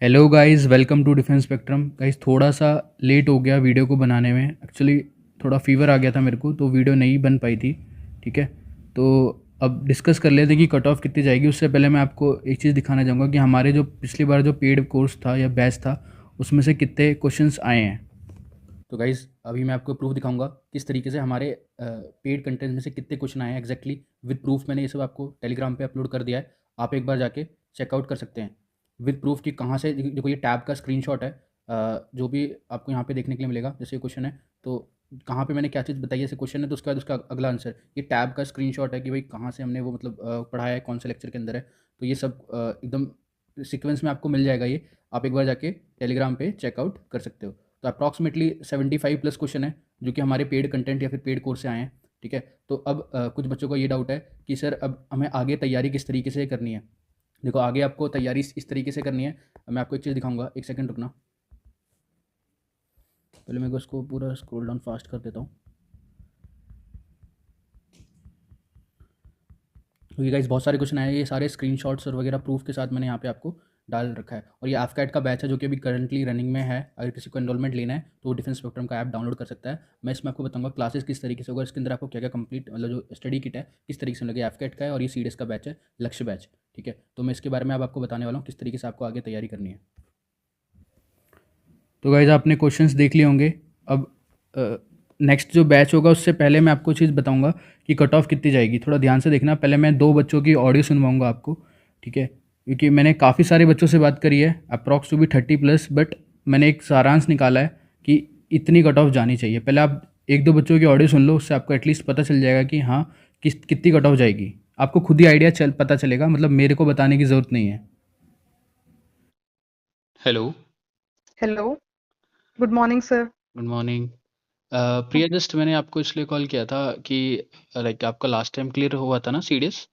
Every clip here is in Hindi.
Hello guys, welcome to Defence Spectrum. Guys थोड़ा सा लेट हो गया वीडियो को बनाने में। एक्चुअली थोड़ा फीवर आ गया था मेरे को, तो वीडियो नहीं बन पाई थी। ठीक है, तो अब डिस्कस कर लेते हैं कि कट ऑफ कितनी जाएगी। उससे पहले मैं आपको एक चीज़ दिखाना चाहूँगा कि हमारे जो पिछली बार जो पेड कोर्स था या बैच था, उसमें से कितने क्वेश्चंस आए हैं। तो गाइज़ अभी मैं आपको प्रूफ दिखाऊंगा किस तरीके से हमारे पेड कंटेंट में से कितने क्वेश्चन आए हैं एग्जैक्टली विद प्रूफ। मैंने ये सब आपको टेलीग्राम पे अपलोड कर दिया है, आप एक बार जाके चेकआउट कर सकते हैं विद प्रूफ कि कहाँ से। देखो ये टैब का स्क्रीनशॉट है, जो भी आपको यहाँ पे देखने के लिए मिलेगा। जैसे क्वेश्चन है तो कहाँ पे मैंने क्या चीज़ बताई है, जैसे क्वेश्चन है तो उसका उसका अगला आंसर ये टैब का स्क्रीनशॉट है कि भाई कहाँ से हमने वो मतलब पढ़ाया है, कौन से लेक्चर के अंदर है। तो ये सब एकदम सीक्वेंस में आपको मिल जाएगा। ये आप एक बार जाके टेलीग्राम पे चेकआउट कर सकते हो। तो अप्रॉक्सीमेटली 75 प्लस क्वेश्चन है जो कि हमारे पेड कंटेंट या फिर पेड कोर्स से आए हैं। ठीक है, तो अब कुछ बच्चों को ये डाउट है कि सर अब हमें आगे तैयारी किस तरीके से करनी है। देखो आगे आपको तैयारी इस तरीके से करनी है। मैं आपको एक चीज़ दिखाऊंगा, एक सेकंड रुकना। पहले मैं इसको पूरा स्क्रॉल डाउन फास्ट कर देता हूँ। तो ये गाइस बहुत सारे क्वेश्चन आए हैं, ये सारे स्क्रीनशॉट्स और वगैरह प्रूफ के साथ मैंने यहाँ पे आपको डाल रखा है। और ये एफकैट का बैच है जो कि अभी करंटली रनिंग में है। अगर किसी को एनरोलमेंट लेना है तो वो डिफेंस स्पेक्ट्रम का ऐप डाउनलोड कर सकता है। मैं इसमें आपको बताऊंगा क्लासेस किस तरीके से होगा, इसके अंदर आपको क्या क्या कंप्लीट मतलब जो स्टडी किट है किस तरीके से लगे। एफकैट का है और ये सीडीएस का बैच है, लक्ष्य बैच। ठीक है, तो मैं इसके बारे में अब आपको बताने वाला हूँ किस तरीके से आपको आगे तैयारी करनी है। तो गाइज आपने क्वेश्चंस देख लिए होंगे। अब नेक्स्ट जो बैच होगा उससे पहले मैं आपको चीज़ बताऊंगा कि कट ऑफ कितनी जाएगी। थोड़ा ध्यान से देखना। पहले मैं दो बच्चों की ऑडियो सुनवाऊंगा आपको। ठीक है, क्योंकि मैंने काफ़ी सारे बच्चों से बात करी है, अप्रॉक्स टू भी 30+, बट मैंने एक सारांश निकाला है कि इतनी कट ऑफ जानी चाहिए। पहले आप एक दो बच्चों की ऑडियो सुन लो, उससे आपको एटलीस्ट पता चल जाएगा कि हाँ कितनी कट ऑफ जाएगी। आपको खुद ही आइडिया पता चलेगा, मतलब मेरे को बताने की ज़रूरत नहीं है। Hello. Hello, good morning sir. Good morning. Priya, just मैंने आपको इसलिए कॉल किया था कि लाइक आपका लास्ट टाइम क्लियर हुआ था ना सीडीएस।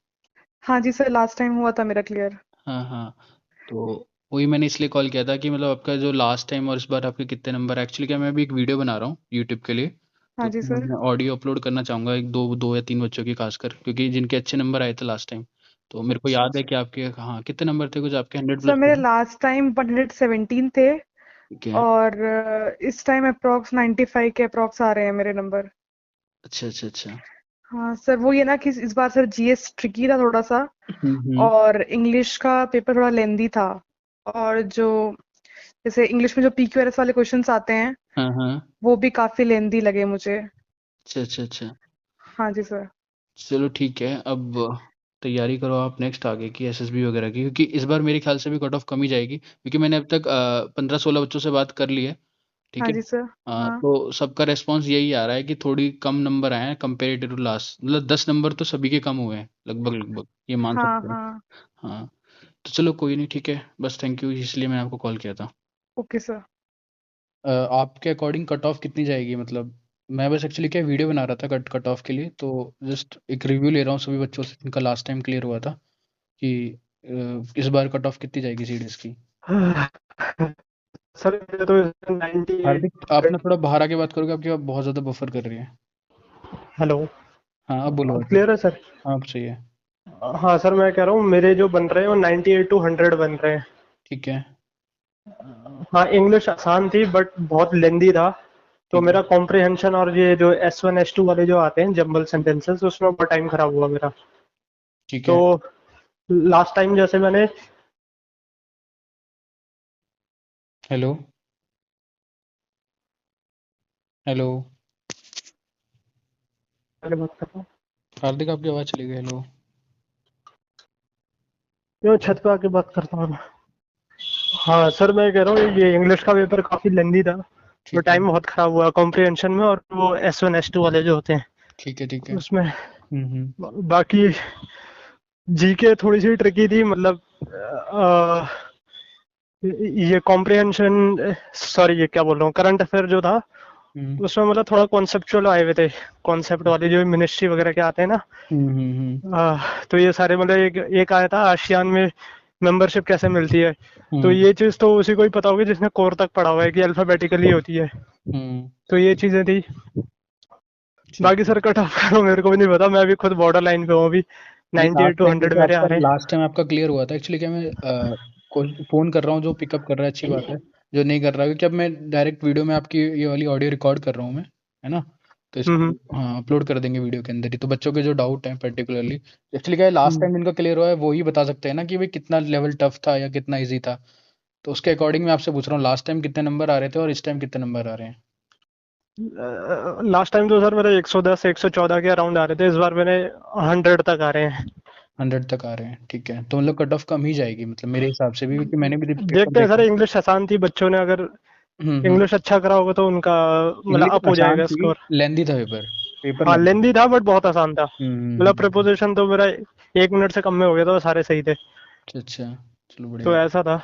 हाँ जी सर, लास्ट टाइम हुआ था मेरा क्लियर। हाँ हाँ, तो वही मैंने इसलिए कॉल किया था कि मतलब आपका जो लास्ट टाइम और इस बार आपके कितने नंबर। एक्चुअली क्या मैं अभी एक वीडियो बना रहा हूँ यूट्यूब के लिए, तो हाँ जी सर। मैं ऑडियो अपलोड करना चाहूँगा एक दो दो या तीन बच्चों की खासकर, क्योंकि जिनके अच्छे नंबर आए थे लास्ट टाइम। तो मेरे को अच्छा याद है अच्छा। कि आपके हाँ कितने नंबर थे, कुछ आपके 100+ सर मेरे थे ना? लास्ट टाइम 117 थे। ठीक है। और इस टाइम अप्रॉक्स 95 के अप्रॉक्स आ रहे हैं मेरे नंबर। अच्छा अच्छा अच्छा। हाँ सर, वो ये ना कि इस बार सर जीएस ट्रिकी था थोड़ा सा। हम्म। और इंग्लिश का पेपर थोड़ा लेंदी था। और जो जैसे इंग्लिश में जो पीक्यूआरएस वाले क्वेश्चंस आते हैं, हाँ हाँ। वो भी काफी लेंदी लगे मुझे। अच्छा अच्छा अच्छा। हाँ जी सर। चलो ठीक है, अब तैयारी करो आप नेक्स्ट आगे की एसएसबी वगैरह की, क्योंकि इस बार मेरे ख्याल से भी कट ऑफ कम ही जाएगी, क्योंकि मैंने अब तक 15-16 बच्चों से बात कर ली है। ठीक हाँ है। जी सर। हाँ तो सबका रेस्पॉन्स यही आ रहा है कि थोड़ी कम नंबर आए हैं कंपेरेटिव टू लास्ट, मतलब 10 नंबर तो सभी के कम हुए हैं लगभग लगभग, ये मान हाँ सकते हैं। हाँ। हाँ, तो चलो कोई नहीं, ठीक है, बस थैंक यू, इसलिए मैंने आपको कॉल किया था। Okay sir. आपके अकॉर्डिंग कट ऑफ कितनी जाएगी, मतलब मैं बस एक्चुअली क्या वीडियो बना रहा था कट ऑफ के लिए, तो जस्ट एक रिव्यू ले रहा हूँ सभी बच्चों से जिनका लास्ट टाइम क्लियर हुआ था कि इस बार कट ऑफ कितनी जाएगी सीडीएस की। सर ये तो 98। हार्दिक, आप ना थोड़ा बाहर आके बात करोगे, आपकी बात बहुत ज़्यादा बफर कर रही है। हेलो। हाँ, अब बोलो अब आगे। क्लियर है सर? हाँ, अब सही है। हाँ सर, मैं कह रहा हूँ मेरे जो बन रहे हैं वो 98 टू 100 बन रहे हैं। ठीक है। हाँ, इंग्लिश आसान थी बट बहुत लेंदी था। तो ठीक है। मेरा कॉम्प्रिहेंशन और ये जो S1 S2 वाले जो आते हैं जंबल सेंटेंसेस, उसमें बहुत टाइम खराब हुआ मेरा। ठीक तो है। लास्ट टाइम जैसे मैंने हेलो। हेलो। पहले बात कर रहा हूँ। हार्दिक, आपकी आवाज़ चली गई। हेलो। मैं छत पे आके बात करता हूँ। हाँ सर, मैं कह रहा हूँ ये इंग्लिश का पेपर काफी लेंदी था। तो ठीक है। टाइम बहुत खराब हुआ कॉम्प्रिहेंशन में, और वो S1 S2 वाले जो होते हैं ठीक है। ठीक है। उसमें। हम्म। बाकी जीके थोड़ी सी ट्रिकी थी, मतलब अ, ये कॉम्प्रिहेंशन, सॉरी ये क्या बोल रहा हूँ, करंट अफेयर जो था हम्म। उसमें मतलब थोड़ा कॉन्सेप्चुअल आए हुए थे। कॉन्सेप्ट वाले जो मिनिस्ट्री वगैरह के आते हैं ना। हम्म। तो ये सारे मतलब एक एक आया था आशियान में मेंबरशिप कैसे मिलती है। तो हम्म। ये चीज़ तो उसी को ही पता होगी जिसने कोर तक पढ़ा हुआ है कि अल्फाबेटिकली होती है। हम्म। तो ये चीज़ें थी। ठीक बाकी है। सर कट ऑफ करो, मेरे को भी नहीं पता, मैं अभी खुद बॉर्डर लाइन पे हूँ अभी। नहीं, 98 लास्ट टू टाइम 100 जैसे मेरे आ आपका रहे हैं। लास्ट टाइम आपका क्लियर हुआ था, एक्चुअली क्या मैं फ़ोन कर रहा हूँ, जो पिकअप कर रहा है अच्छी बात है, जो नहीं कर रहा, क्योंकि अब मैं डायरेक्ट वीडियो में आपकी ये वाली ऑडियो रिकॉर्ड कर रहा हूँ मैं, है ना? तो इसको हम्म हाँ, अपलोड कर देंगे वीडियो के अंदर ही। तो बच्चों के जो डाउट हैं पर्टिकुलरली, एक्चुअली क्या है, लास्ट हम्म। टाइम जिनका क्लियर हुआ है वो ही बता सकते हैं ना कि भाई कितना लेवल टफ था या कितना ईज़ी था। तो उसके अकॉर्डिंग मैं आपसे पूछ रहा हूँ, लास्ट टाइम कितने नंबर आ रहे थे और इस टाइम कितने नंबर आ रहे हैं? लास्ट टाइम तो सर मेरे 110 114 के अराउंड आ रहे थे, इस बार मेरे 100 तक आ रहे हैं। 100 तक आ रहे हैं, ठीक है। तो मतलब कट ऑफ कम ही जाएगी मतलब मेरे हिसाब से भी, क्योंकि मैंने भी पेपर देखते हैं सर, देखा। इंग्लिश आसान थी, बच्चों ने अगर हुँ। इंग्लिश अच्छा करा होगा तो उनका मतलब इंग्लिश अप हो आसान जाएगा थी, स्कोर। लेंदी था पेपर, पेपर हाँ लेंदी था। लेंदी था बट बहुत आसान था, मतलब हुँ। प्रिपोजिशन तो मेरा 1 मिनट से कम में हो गया था, वो सारे सही थे। अच्छा, अच्छा। चलो तो बढ़िया। ऐसा था।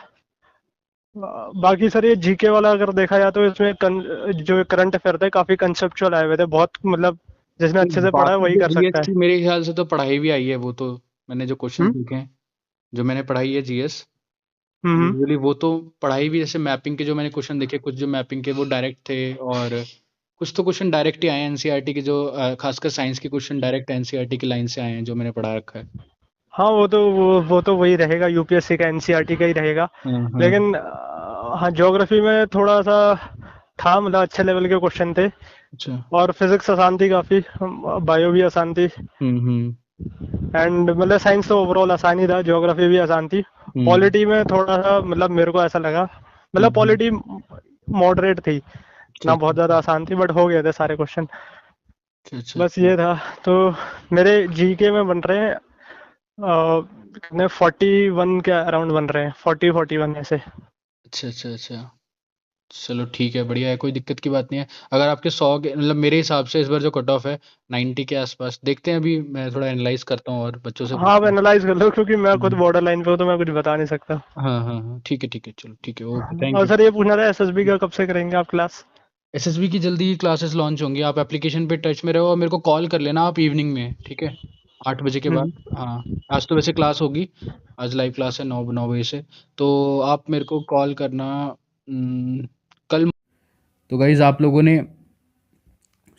बाकी सर ये जीके वाला अगर देखा जाए तो इसमें जो करंट अफेयर थे काफी कंसेप्चुअल आए हुए थे, बहुत मतलब जिसने नहीं, अच्छे से पढ़ा है बाकी वही जो कर जीएस सकता की है। मेरे ख्याल से तो पढ़ाई भी आई है, वो तो मैंने जो क्वेश्चंस हम्म देखे हैं, जो मैंने पढ़ाई है जीएस, हम्म। यूजुअली वो तो पढ़ाई भी, जैसे मैपिंग के जो मैंने क्वेश्चन देखे, कुछ जो मैपिंग के वो डायरेक्ट थे, और कुछ तो क्वेश्चन डायरेक्ट ही आए हैं एनसीईआरटी के, जो खासकर साइंस के क्वेश्चन डायरेक्ट एनसीईआरटी की लाइन से आए हैं जो मैंने पढ़ा रखा है। हाँ वो तो वही रहेगा, यूपीएससी का एनसीईआरटी का ही रहेगा। हाँ, हाँ। लेकिन हाँ ज्योग्राफी में थोड़ा सा था, मतलब अच्छे लेवल के क्वेश्चन थे। अच्छा। और फिजिक्स आसान थी काफी, बायो भी आसान थी। हुँ। एंड मतलब साइंस तो ओवरऑल आसान ही था, ज्योग्राफी भी आसान थी। हुँ। पॉलिटी में थोड़ा सा मतलब मेरे को ऐसा लगा, हुँ, मतलब हुँ। पॉलिटी मॉडरेट थी, अच्छा, ना बहुत अच्छा। ज़्यादा आसान थी बट हो गए थे सारे क्वेश्चन। अच्छा, अच्छा, बस अच्छा। ये था। तो मेरे जीके में बन रहे हैं कितने 41 के अराउंड बन रहे हैं, 40 41 ऐसे। अच्छा, अच्छा, अच्छा। चलो ठीक है, बढ़िया है, कोई दिक्कत की बात नहीं है। अगर आपके 100 के मतलब, मेरे हिसाब से इस बार जो कट ऑफ है 90 के आसपास, देखते हैं, अभी मैं थोड़ा एनालाइज करता हूँ और बच्चों से हाँ आप पूछता हूँ। एनालाइज कर लो, क्योंकि मैं खुद हम्म। बॉर्डर लाइन पे हूँ तो मैं कुछ बता नहीं सकता। हाँ, हाँ, हाँ, ठीक है, चलो ठीक है, ओके, थैंक और यू। सर ये पूछना था, एसएसबी का कब से करेंगे आप क्लास? एसएसबी की जल्दी ही क्लासेस लॉन्च होंगी, आप एप्लीकेशन पे टच में रहो और मेरे को कॉल कर लेना आप इवनिंग में, ठीक है, 8 बजे के बाद। हम्म। हाँ, आज तो वैसे क्लास होगी, आज लाइव क्लास है 9 बजे से, तो आप मेरे को कॉल करना कल। तो गाइज़ आप लोगों ने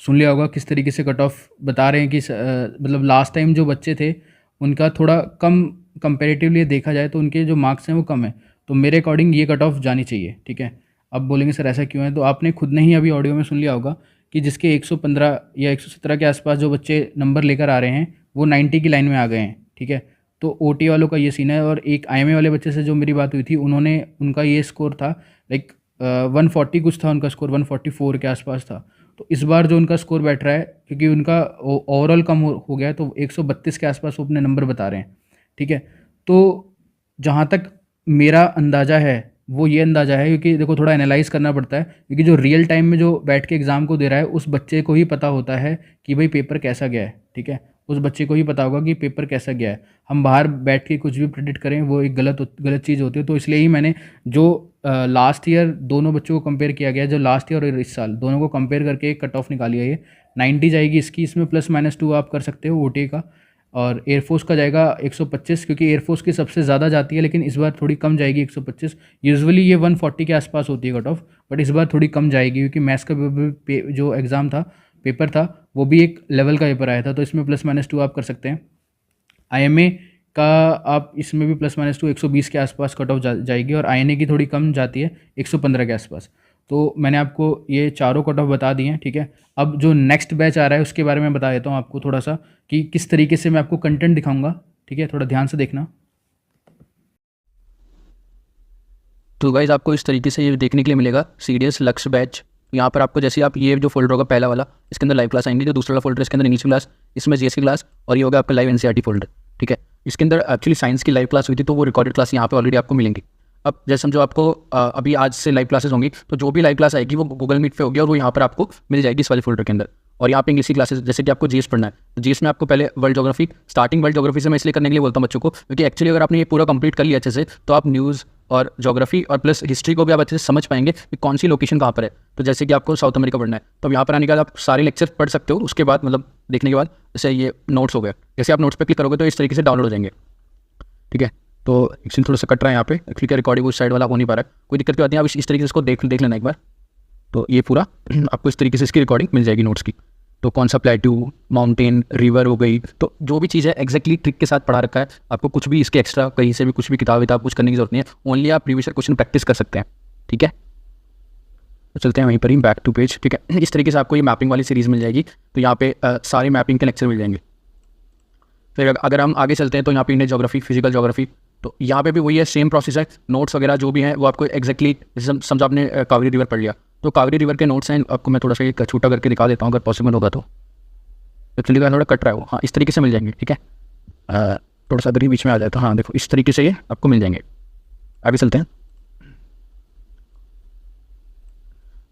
सुन लिया होगा किस तरीके से कट ऑफ बता रहे हैं कि मतलब लास्ट टाइम जो बच्चे थे उनका थोड़ा कम, कंपैरेटिवली देखा जाए तो उनके जो मार्क्स हैं वो कम है। तो मेरे अकॉर्डिंग ये कट ऑफ जानी चाहिए, ठीक है। अब बोलेंगे सर ऐसा क्यों है, तो आपने खुद ने ही अभी ऑडियो में सुन लिया होगा कि जिसके 115 या 117 के आसपास जो बच्चे नंबर लेकर आ रहे हैं वो 90 की लाइन में आ गए हैं, ठीक है। तो ओटी वालों का ये सीन है। और एक आईएमए वाले बच्चे से जो मेरी बात हुई थी, उन्होंने, उनका ये स्कोर था लाइक 140 कुछ था, उनका स्कोर 144 के आसपास था। तो इस बार जो उनका स्कोर बैठ रहा है, क्योंकि उनका ओवरऑल कम हो गया है, तो 132 के आसपास वो अपने नंबर बता रहे हैं, ठीक है। तो जहाँ तक मेरा अंदाज़ा है वो ये अंदाज़ा है, क्योंकि देखो थोड़ा एनालाइज करना पड़ता है, क्योंकि जो रियल टाइम में जो बैठ के एग्ज़ाम को दे रहा है उस बच्चे को ही पता होता है कि भाई पेपर कैसा गया है, ठीक है। उस बच्चे को ही पता होगा कि पेपर कैसा गया है। हम बाहर बैठ के कुछ भी प्रेडिक्ट करें वो एक गलत चीज़ होती है। तो इसलिए ही मैंने जो लास्ट ईयर दोनों बच्चों को कंपेयर किया गया, जो लास्ट ईयर और इस साल दोनों को कंपेयर करके एक कट ऑफ निकाली है, ये 90 जाएगी इसकी, इसमें +-2 आप कर सकते हो ओटी का। और एयरफोर्स का जाएगा 125, क्योंकि एयरफोर्स की सबसे ज़्यादा जाती है, लेकिन इस बार थोड़ी कम जाएगी 125। यूजुअली ये 140 के आसपास होती है कट ऑफ, बट इस बार थोड़ी कम जाएगी क्योंकि मैथ्स का जो एग्ज़ाम था, पेपर था, वो भी एक लेवल का पेपर आया था, तो इसमें +-2 आप कर सकते हैं। आईएमए का आप इसमें भी +-2 120 के आसपास कट ऑफ जाएगी, और आईएनए की थोड़ी कम जाती है 115 के आसपास। तो मैंने आपको ये चारों कट ऑफ बता दिए हैं, ठीक है। अब जो नेक्स्ट बैच आ रहा है उसके बारे में बता देता हूँ आपको थोड़ा सा, कि किस तरीके से मैं आपको कंटेंट दिखाऊंगा, ठीक है, थोड़ा ध्यान से देखना। तो गाइज आपको इस तरीके से ये देखने के लिए मिलेगा सीडीएस लक्ष्य बैच। यहाँ पर आपको जैसे आप ये जो फोल्डर होगा पहला वाला, इसके अंदर लाइव क्लास आएंगी, जो दूसरा वाला फोल्डर इसके अंदर इंग्लिश क्लास, इसमें जीएस की क्लास, और ये होगा आपका लाइव एनसीईआरटी फोल्डर, ठीक है। इसके अंदर एक्चुअली साइंस की लाइव क्लास हुई थी, तो वो रिकॉर्डेड क्लास यहाँ पे ऑलरेडी आपको मिलेंगी। अब जैसे समझो आपको अभी आज से लाइव क्लासेस होंगी, तो जो भी लाइव क्लास आएगी वो गूगल मीट पे होगी और वो यहाँ पर आपको मिल जाएगी इस वाले फोल्डर के अंदर। और यहाँ पे इंग्लिश की क्लासेस, जैसे कि आपको जीएस पढ़ना है, तो जीएस में आपको पहले world geography, starting world geography से मैं इसलिए करने के लिए बोलता हूँ बच्चों को, क्योंकि एक्चुअली अगर आपने ये पूरा कंप्लीट कर लिया अच्छे से, तो आप न्यूज़ और ज्योग्राफी और प्लस हिस्ट्री को भी आप अच्छे से समझ पाएंगे कि कौन सी लोकेशन कहाँ पर है। तो जैसे कि आपको साउथ अमेरिका पढ़ना है, तो अब यहाँ पर आने के बाद आप सारे लेक्चर पढ़ सकते हो। उसके बाद मतलब देखने के बाद जैसे ये नोट्स हो गए, जैसे आप नोट्स पे क्लिक करोगे तो इस तरीके से डाउनलोड हो जाएंगे, ठीक है। तो एक्चुअली थोड़ा सा कट रहा है यहाँ पे, एक्चुअली क्या रिकॉर्डिंग उस साइड वाला हो नहीं पा रहा है, कोई दिक्कत की बात नहीं। आप इस तरीके से इसको देख लेना एक बार, तो ये पूरा आपको इस तरीके से इसकी रिकॉर्डिंग मिल जाएगी नोट्स की। तो कौन सा प्लेट्यू, माउंटेन, रिवर हो गई, तो जो भी चीज़ है एग्जैक्टली ट्रिक के साथ पढ़ा रखा है। आपको कुछ भी इसके एक्स्ट्रा कहीं से भी कुछ भी किताब विताब कुछ करने की जरूरत नहीं है, ओनली आप प्रीवियस क्वेश्चन प्रैक्टिस कर सकते हैं। ठीक है, तो चलते हैं वहीं पर ही बैक टू पेज। ठीक है, इस तरीके से आपको ये मैपिंग वाली सीरीज़ मिल जाएगी। तो यहाँ पे सारे मैपिंग के लेक्चर मिल जाएंगे। फिर अगर हम आगे चलते हैं तो यहाँ पे इंडियन ज्योग्राफी, फिजिकल ज्योग्राफी, तो यहाँ पे भी वही है, सेम प्रोसेस है। नोट्स वगैरह जो भी हैं वो आपको एग्जैक्टली, समझो आपने कावेरी रिवर पढ़ लिया, तो कावेरी रिवर के नोट्स हैं, आपको मैं थोड़ा सा एक छोटा करके दिखा देता हूँ अगर पॉसिबल होगा तो। चलिए थोड़ा कट रहा है वो, हाँ इस तरीके से मिल जाएंगे। ठीक है, थोड़ा सा अगर ही बीच में आ जाए तो हाँ देखो इस तरीके से ये आपको मिल जाएंगे। आगे चलते हैं,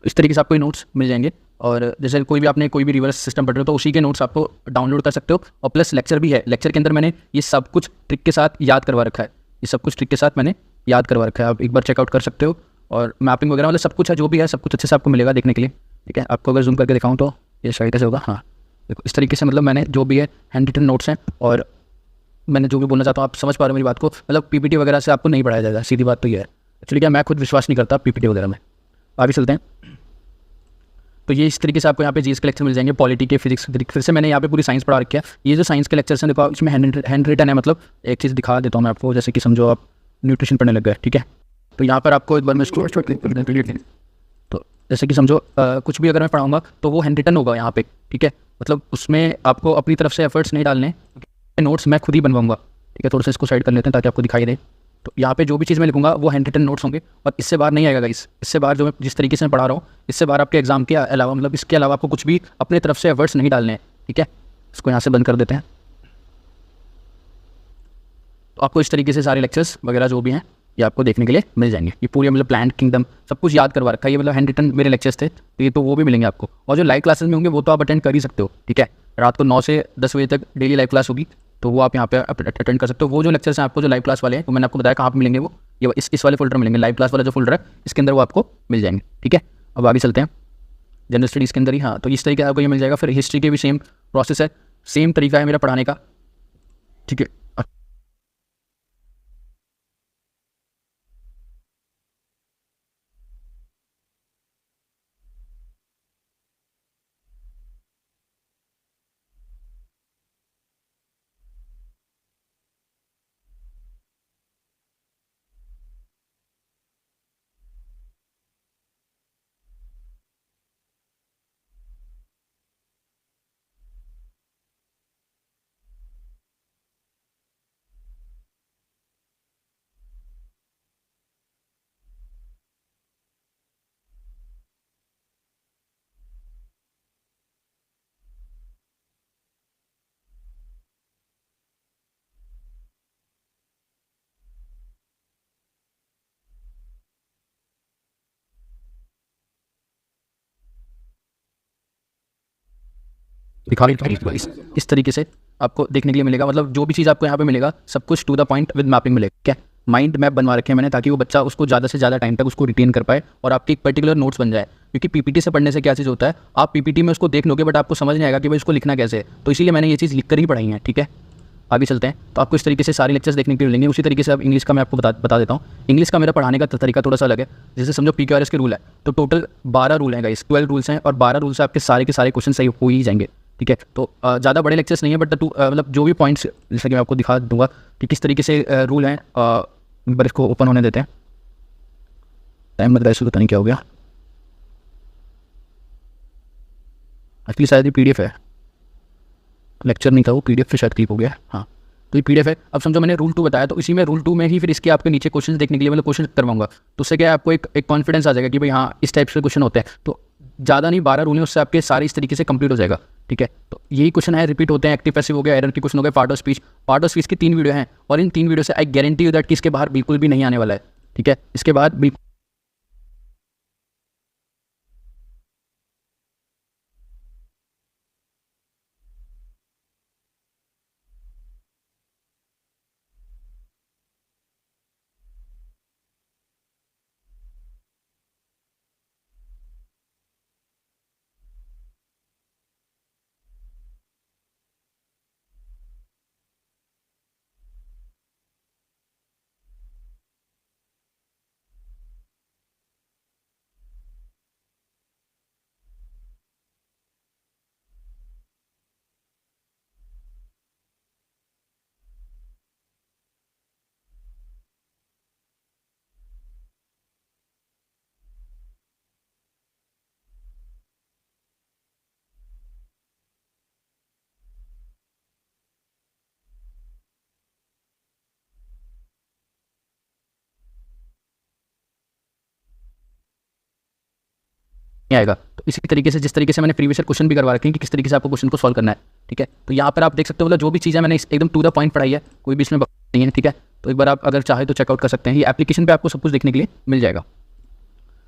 इस तरीके से आपको ये नोट्स मिल जाएंगे। और जैसे कोई भी आपने कोई भी रिवर्स सिस्टम पढ़ रहे हो तो उसी के नोट्स आपको डाउनलोड कर सकते हो। और प्लस लेक्चर भी है, लेक्चर के अंदर मैंने ये सब कुछ ट्रिक के साथ याद करवा रखा है, ये सब कुछ ट्रिक के साथ मैंने याद करवा रखा है, आप एक बार चेकआउट कर सकते हो। और मैपिंग वगैरह मतलब सब कुछ है, जो भी है सब कुछ अच्छे से आपको मिलेगा देखने के लिए। ठीक है, आपको अगर जूम करके दिखाऊँ तो ये शायद कैसे होगा, हाँ देखो इस तरीके से, मतलब मैंने जो भी है हैंड रिटन नोट्स हैं। और मैंने जो भी बोलना चाहता हूँ आप समझ पा रहे हो मेरी बात को, मतलब पीपीटी वगैरह से आपको नहीं पढ़ाया जाएगा, सीधी बात तो ये है। एक्चुअली क्या मैं खुद विश्वास नहीं करता पीपीटी वगैरह में। आगे चलते हैं, तो ये इस तरीके से आपको यहाँ पे जीएस के लेक्चर मिल जाएंगे, पॉलिटी के, फिजिक्स के। फिर से मैंने यहाँ पे पूरी साइंस पढ़ा रखी है। ये जो साइंस के लेक्चर्स हैं देखो इसमें हैंड रिटन है, मतलब एक चीज़ दिखा देता हूँ मैं आपको, जैसे कि समझो आप न्यूट्रिशन पढ़ने लग गए। ठीक है, तो यहाँ पर आपको एक बार मैं तो जैसे कि समझो कुछ भी अगर मैं पढ़ाऊँगा तो वो हैंड रिटन होगा यहाँ पे। ठीक है, मतलब उसमें आपको अपनी तरफ से एफर्ट्स नहीं डालने, नोट्स मैं खुद ही बनवाऊंगा। ठीक है, थोड़ा सा इसको साइड कर लेते हैं ताकि आपको दिखाई दे। तो यहाँ पे जो भी चीज़ मैं लिखूंगा वो हैंड रिटन नोट्स होंगे, और इससे बाहर नहीं आएगा गाइस। इससे बाहर जो मैं जिस तरीके से मैं पढ़ा रहा हूँ, इससे बाहर आपके एग्जाम के अलावा, मतलब इसके अलावा आपको कुछ भी अपने तरफ से एफर्ट्स नहीं डालने हैं। ठीक है, इसको यहाँ से बंद कर देते हैं। तो आपको इस तरीके से सारे लेक्चर्स वगैरह जो भी हैं ये आपको देखने के लिए मिल जाएंगे। ये पूरी मतलब प्लान किंगडम सब कुछ याद करवा रखा है, ये मतलब हैंड रिटन मेरे लेक्चर्स थे, तो ये तो वो भी मिलेंगे आपको। और जो लाइव क्लासेस में होंगे वो तो आप अटेंड कर ही सकते हो। ठीक है, रात को 9 से 10 बजे तक डेली लाइव क्लास होगी, तो वो आप यहाँ पे अटेंड कर सकते हो। वो जो लेक्चर्स हैं आपको जो लाइव क्लास वाले हैं वो मैंने आपको बताया कहाँ पे मिलेंगे, वो ये इस वाले फोल्डर में मिलेंगे। लाइव क्लास वाला जो फोल्डर है इसके अंदर वो आपको मिल जाएंगे। ठीक है, अब आगे चलते हैं जनरल स्टडीज़ के अंदर ही। हाँ, तो इस तरीके से आपको ये मिल जाएगा। फिर हिस्ट्री के भी सेम प्रोसेस है, सेम तरीका है मेरा पढ़ाने का। ठीक है, दिखा रही इस तरीके से आपको देखने के लिए मिलेगा। मतलब जो भी चीज़ आपको यहाँ पे मिलेगा सब कुछ to the point with mapping मिलेगा। क्या माइंड मैप बनवा रखे हैं मैंने, ताकि वो बच्चा उसको ज़्यादा से ज़्यादा टाइम तक उसको रिटेन कर पाए और आपकी एक पर्टिकुलर नोट्स बन जाए। क्योंकि पीपीटी से पढ़ने से क्या चीज़ होता है, आप पीपीटी में उसको देख लोगे बट आपको समझ नहीं आएगा कि भाई इसको लिखना कैसे है, तो इसीलिए मैंने ये चीज़ लिख कर ही पढ़ाई है। ठीक है, आगे चलते हैं। तो आपको इस तरीके से सारे लेक्चर्स देखने के लिए मिलेंगे। उसी तरीके से अब इंग्लिश का मैं आपको बता देता हूँ। इंग्लिश का मेरा पढ़ाने का तरीका थोड़ा सा अलग है। जैसे समझो पीक्यूआरएस के रूल है, तो टोटल 12 रूल हैं गाइस, 12 रूल्स हैं, और 12 रूल से आपके सारे के सारे क्वेश्चन सही हो ही जाएंगे। ठीक है, तो ज़्यादा बड़े लेक्चर्स नहीं है, बट मतलब जो भी पॉइंट्स जैसे कि मैं आपको दिखा दूंगा कि किस तरीके से रूल हैं। एक बार इसको ओपन होने देते हैं, टाइम लग रहा है इसको, पता नहीं क्या हो गया। एक्चुअली शायद ये पीडीएफ है, लेक्चर नहीं था वो, पीडीएफ से शायद क्लिक हो गया। हाँ, तो ये पीडीएफ है। अब समझो मैंने रूल 2 बताया, तो इसी में रूल 2 में ही फिर इसके आपके नीचे क्वेश्चन देखने के लिए मतलब क्वेश्चन करवाऊंगा, तो उससे क्या है आपको एक कॉन्फिडेंस आ जाएगा कि भाई हाँ इस टाइप से क्वेश्चन होते हैं। तो ज़्यादा नहीं, 12 रूल हैं, उससे आपके सारे इस तरीके से कंप्लीट हो जाएगा। ठीक है, तो यही क्वेश्चन है, रिपीट होते हैं, एक्टिव पैसिव हो गया, एरर के क्वेश्चन हो गए, part of speech. Part of speech की 3 वीडियो हैं, और इन 3 वीडियो से आई गारंटी यू दैट कि इसके बाहर बिल्कुल भी नहीं आने वाला है। ठीक है, इसके बाद बिल्कुल आएगा। तो इसी तरीके से जिस तरीके से मैंने प्रीवियस क्वेश्चन भी करवा रखे हैं कि किस तरीके से आपको क्वेश्चन को सॉल्व करना है, ठीक है। तो यहाँ पर आप देख सकते हो मतलब जो भी चीज़ें मैंने एकदम टू द पॉइंट पढ़ाई है, कोई भी इसमें नहीं है, ठीक है। तो एक बार आप अगर चाहे तो चेकआउट कर सकते हैं, ये एप्लीकेशन पे आपको सब कुछ देखने के लिए मिल जाएगा।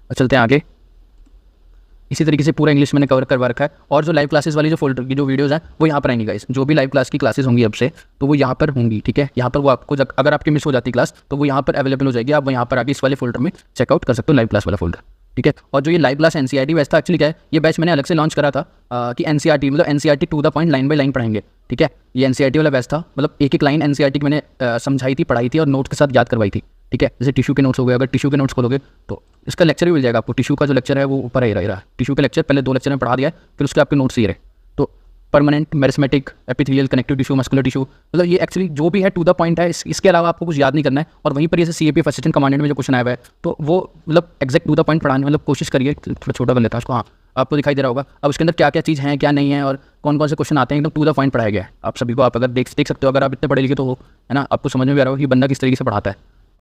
चलते हैं आगे। इसी तरीके से पूरा इंग्लिश मैंने कवर करवा रखा है, और जो लाइव क्लासेस वाली जो फोल्डर की जो वीडियोस हैं वो यहाँ पर आएंगी गाइस। जो भी लाइव क्लास की क्लासेस होंगी अब से तो वो यहाँ पर होंगी, ठीक है। यहाँ पर वो आपको अगर आपकी मिस हो जाती क्लास तो वो यहाँ पर अवेलेबल हो जाएगी, आप यहाँ पर आके इस वाले फोल्डर में चेकआउट कर सकते हो, लाइव क्लास वाला फोल्डर, ठीक है। और जो ये लाइव क्लास एनसीईआरटी बैच था, एक्चुअली क्या है, ये बैच मैंने अलग से लॉन्च करा था कि एनसीईआरटी मतलब NCERT to the point line by line पढ़ाएंगे, ठीक है। ये एनसीईआरटी वाला बैच था, मतलब एक एक लाइन एनसीईआरटी की मैंने समझाई थी, पढ़ाई थी और नोट के साथ याद करवाई थी, ठीक है। जैसे टिश्यू के नोट्स हो गए, अगर टिश्यू के नोट्स खोलोगे तो इसका लेक्चर भी मिल जाएगा आपको। टिश्यू का जो लेक्चर है वो ऊपर ही रहेगा, टिश्यू के लेक्चर पहले 2 लेक्चर में पढ़ा दिया है, फिर उसके आपके नोट्स ही रहे। तो permanent, meristematic, epithelial, connective tissue, muscular tissue, मतलब ये एक्चुअली जो भी है टू द पॉइंट है। इसके अलावा आपको कुछ याद नहीं करना है। और वहीं पर जैसे सीएपीएफ असिस्टेंट कमांडेंट में जो क्वेश्चन आया हुआ है तो वो मतलब एक्जैक्ट टू द पॉइंट पढ़ाने, मतलब कोशिश करिए। थोड़ा छोटा कर लेता है उसको, हाँ आपको दिखाई दे रहा होगा। अब उसके अंदर क्या क्या चीज़ है, क्या नहीं है और कौन कौन से क्वेश्चन आते हैं, एकदम टू द पॉइंट पढ़ाया गया है आप सभी को। आप अगर देख सकते हो, अगर आप इतने पढ़े लिखे तो हो, है ना, आपको समझ में भी आ रहा हो कि बंदा किस तरीके से पढ़ाता है।